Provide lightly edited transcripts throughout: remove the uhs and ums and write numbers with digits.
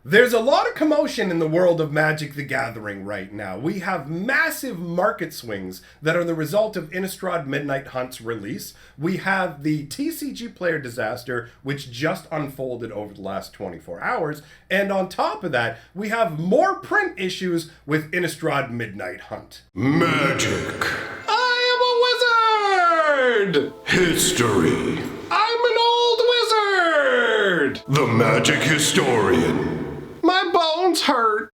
There's a lot of commotion in the world of Magic the Gathering right now. We have massive market swings that are the result of Innistrad Midnight Hunt's release. We have the TCGplayer disaster, which just unfolded over the last 24 hours. And on top of that, we have more print issues with Innistrad Midnight Hunt. Magic. I am a wizard! History. I'm an old wizard! The Magic Historian. My bones hurt.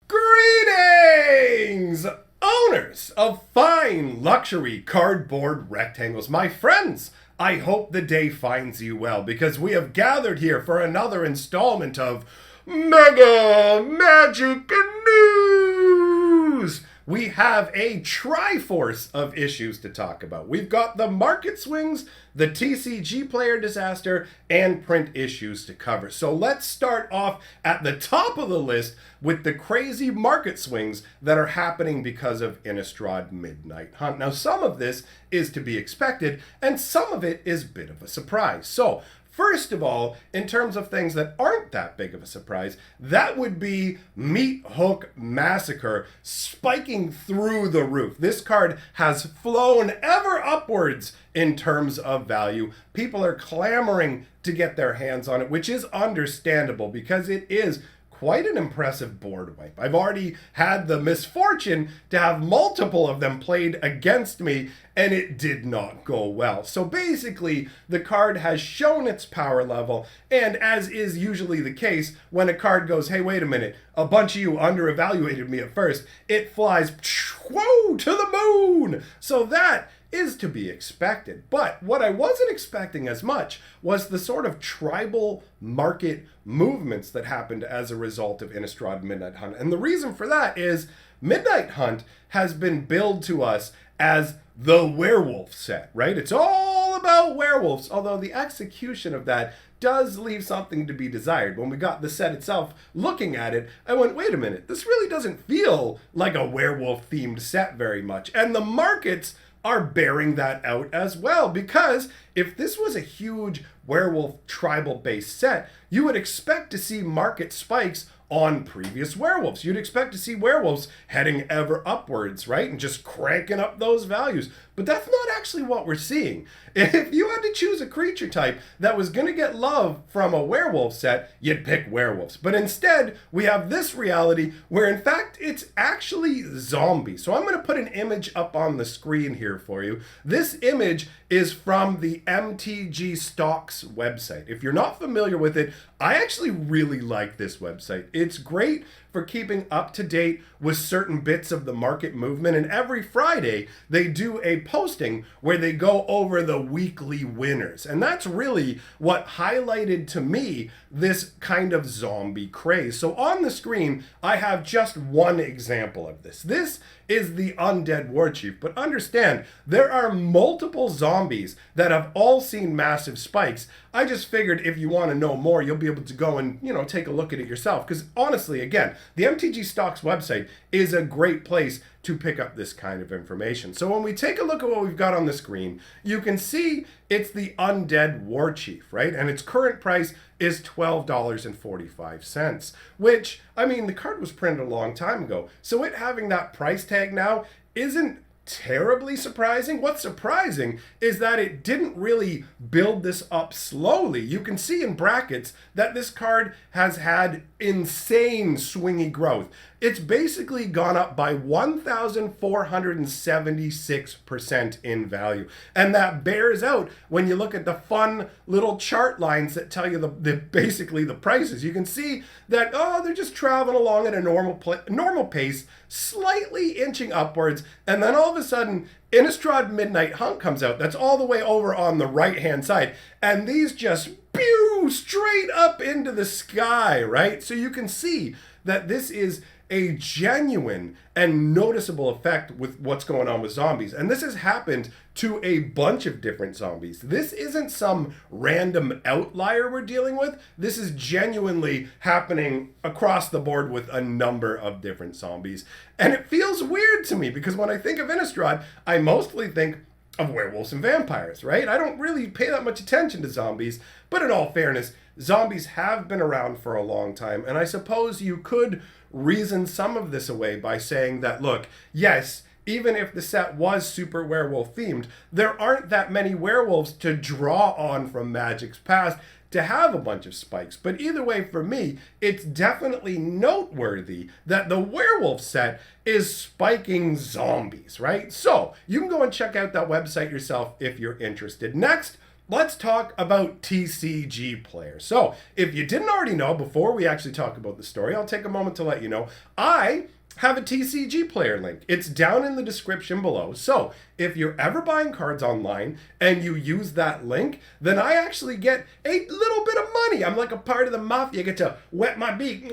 Greetings, owners of fine luxury cardboard rectangles. My friends, I hope the day finds you well because we have gathered here for another installment of Mega Magic News. We have a triforce of issues to talk about. We've got the market swings, the TCGplayer disaster, and print issues to cover. So let's start off at the top of the list with the crazy market swings that are happening because of Innistrad Midnight Hunt. Now, some of this is to be expected, and some of it is a bit of a surprise. So, first of all, in terms of things that aren't that big of a surprise, that would be Meat Hook Massacre spiking through the roof. This card has flown ever upwards in terms of value. People are clamoring to get their hands on it, which is understandable because it is quite an impressive board wipe. I've already had the misfortune to have multiple of them played against me, and it did not go well. So basically, the card has shown its power level, and as is usually the case, when a card goes, hey, wait a minute, a bunch of you underevaluated me at first, it flies, whoa, to the moon! So that is to be expected. But what I wasn't expecting as much was the sort of tribal market movements that happened as a result of Innistrad Midnight Hunt. And the reason for that is Midnight Hunt has been billed to us as the werewolf set, right? It's all about werewolves, although the execution of that does leave something to be desired. When we got the set itself, looking at it, I went, wait a minute, this really doesn't feel like a werewolf-themed set very much. And the markets are bearing that out as well, because if this was a huge werewolf tribal based set, you would expect to see market spikes on previous werewolves. You'd expect to see werewolves heading ever upwards, right? And just cranking up those values. But that's not actually what we're seeing. If you had to choose a creature type that was going to get love from a werewolf set, you'd pick werewolves. But instead, we have this reality where, in fact, it's actually zombies. So I'm going to put an image up on the screen here for you. This image is from the MTG Stocks website. If you're not familiar with it, I actually really like this website. It's great for keeping up to date with certain bits of the market movement. And every Friday, they do a posting where they go over the weekly winners. And that's really what highlighted to me this kind of zombie craze. So on the screen, I have just one example of this. This is the Undead War Chief. But understand, there are multiple zombies that have all seen massive spikes. I just figured if you want to know more, you'll be able to go and, take a look at it yourself. Because honestly, again, the MTG Stocks website is a great place to pick up this kind of information. So when we take a look at what we've got on the screen, you can see it's the Undead War Chief, right? And its current price is $12.45, which, the card was printed a long time ago. So it having that price tag now isn't terribly surprising. What's surprising is that it didn't really build this up slowly. You can see in brackets that this card has had insane swingy growth. It's basically gone up by 1,476% in value. And that bears out when you look at the fun little chart lines that tell you basically the prices. You can see that, they're just traveling along at a normal pace, slightly inching upwards, and then all of a sudden, Innistrad Midnight Hunt comes out. That's all the way over on the right-hand side. And these just pew straight up into the sky, right? So you can see that this is a genuine and noticeable effect with what's going on with zombies. And this has happened to a bunch of different zombies. This isn't some random outlier we're dealing with. This is genuinely happening across the board with a number of different zombies. And it feels weird to me because when I think of Innistrad, I mostly think of werewolves and vampires, right? I don't really pay that much attention to zombies, but in all fairness, zombies have been around for a long time, and I suppose you could reason some of this away by saying that, look, yes, even if the set was super werewolf themed, there aren't that many werewolves to draw on from Magic's past to have a bunch of spikes. But either way, for me, it's definitely noteworthy that the werewolf set is spiking zombies, right? So you can go and check out that website yourself if you're interested. Next, let's talk about TCGplayer. So if you didn't already know, before we actually talk about the story, I'll take a moment to let you know, I have a TCGplayer link. It's down in the description below. So if you're ever buying cards online and you use that link, then I actually get a little bit of money. I'm like a part of the mafia. I get to wet my beak,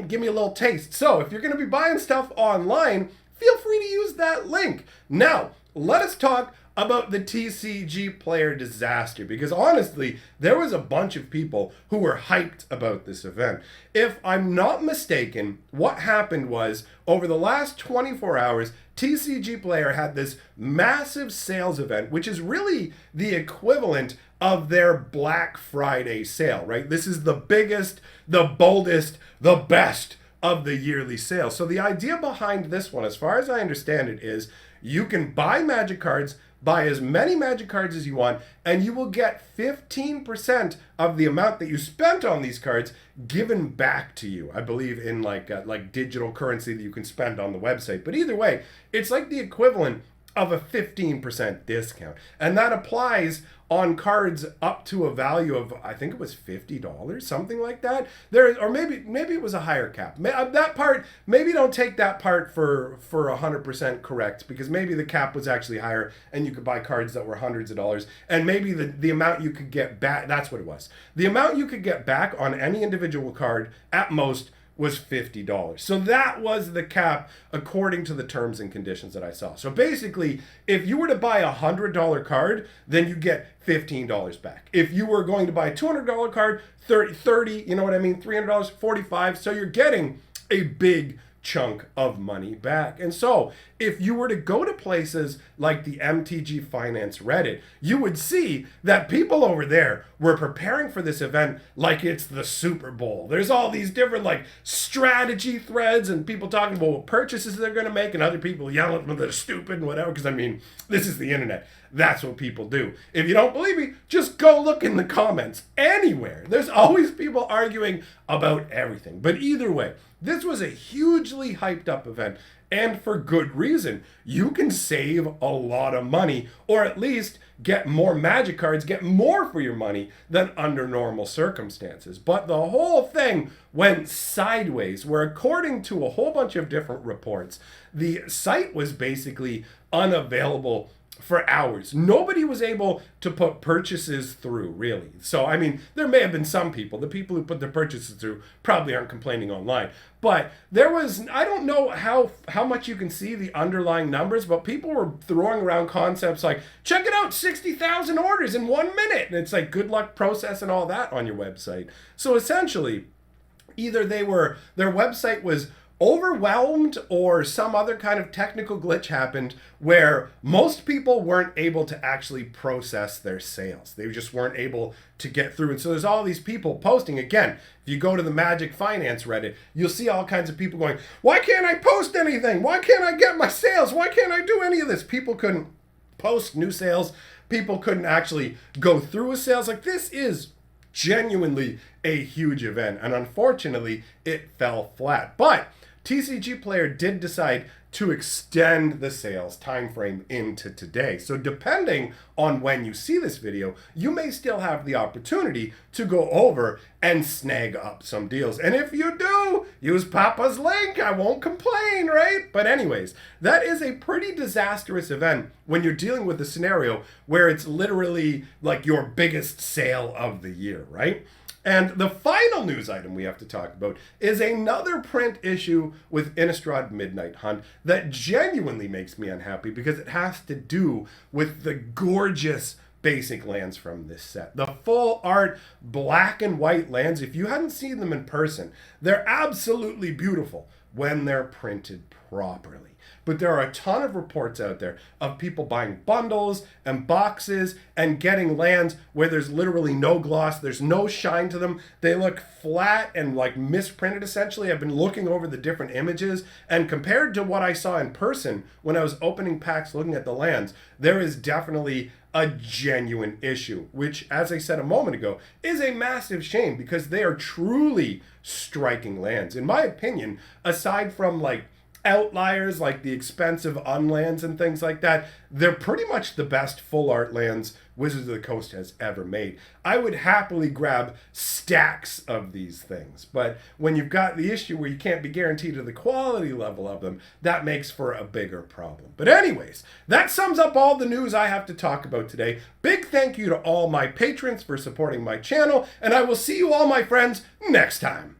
give me a little taste. So if you're going to be buying stuff online, feel free to use that link. Now, let us talk about the TCGplayer disaster, because honestly, there was a bunch of people who were hyped about this event. If I'm not mistaken, what happened was, over the last 24 hours, TCGplayer had this massive sales event, which is really the equivalent of their Black Friday sale, right? This is the biggest, the boldest, the best of the yearly sale. So the idea behind this one, as far as I understand it, is you can buy Magic cards, buy as many Magic cards as you want, and you will get 15% of the amount that you spent on these cards given back to you. I believe in like digital currency that you can spend on the website. But either way, it's like the equivalent of a 15% discount. And that applies on cards up to a value of, I think it was $50, something like that. Or maybe it was a higher cap. That part, maybe don't take that part for 100% correct, because maybe the cap was actually higher and you could buy cards that were hundreds of dollars, and maybe the amount you could get back, that's what it was. The amount you could get back on any individual card at most was $50. So that was the cap according to the terms and conditions that I saw. So basically, if you were to buy a $100 card, then you get $15 back. If you were going to buy a $200 card, 30, you know what I mean, $300, 45. So you're getting a big chunk of money back. And so if you were to go to places like the MTG Finance Reddit, you would see that people over there were preparing for this event like it's the Super Bowl. There's all these different like strategy threads and people talking about what purchases they're going to make, and other people yelling at them they're stupid and whatever, because I mean, this is the internet. That's what people do. If you don't believe me, just go look in the comments anywhere. There's always people arguing about everything. But either way, this was a hugely hyped up event, and for good reason. You can save a lot of money, or at least get more Magic cards, get more for your money than under normal circumstances. But the whole thing went sideways, where according to a whole bunch of different reports, the site was basically unavailable for hours. Nobody was able to put purchases through, really. So, I mean, there may have been some people. The people who put their purchases through probably aren't complaining online. But there was, I don't know how much you can see the underlying numbers, but people were throwing around concepts like, check it out, 60,000 orders in 1 minute. And it's like, good luck processing all that on your website. So essentially, either their website was overwhelmed or some other kind of technical glitch happened where most people weren't able to actually process their sales. They just weren't able to get through. And so there's all these people posting. Again, if you go to the Magic Finance Reddit, you'll see all kinds of people going, why can't I post anything? Why can't I get my sales? Why can't I do any of this? People couldn't post new sales. People couldn't actually go through with sales. Like, this is genuinely a huge event. And unfortunately, it fell flat. But TCGplayer did decide to extend the sales timeframe into today. So depending on when you see this video, you may still have the opportunity to go over and snag up some deals. And if you do, use Papa's link. I won't complain, right? But anyways, that is a pretty disastrous event when you're dealing with a scenario where it's literally like your biggest sale of the year, right? And the final news item we have to talk about is another print issue with Innistrad Midnight Hunt that genuinely makes me unhappy, because it has to do with the gorgeous basic lands from this set. The full art black and white lands, if you hadn't seen them in person, they're absolutely beautiful when they're printed properly. But there are a ton of reports out there of people buying bundles and boxes and getting lands where there's literally no gloss, there's no shine to them. They look flat and like misprinted essentially. I've been looking over the different images, and compared to what I saw in person when I was opening packs looking at the lands, there is definitely a genuine issue, which, as I said a moment ago, is a massive shame because they are truly striking lands. In my opinion, aside from like outliers like the expensive unlands and things like that, they're pretty much the best full art lands Wizards of the Coast has ever made. I would happily grab stacks of these things, but when you've got the issue where you can't be guaranteed to the quality level of them, that makes for a bigger problem. But anyways, that sums up all the news I have to talk about today. Big thank you to all my patrons for supporting my channel, and I will see you all, my friends, next time.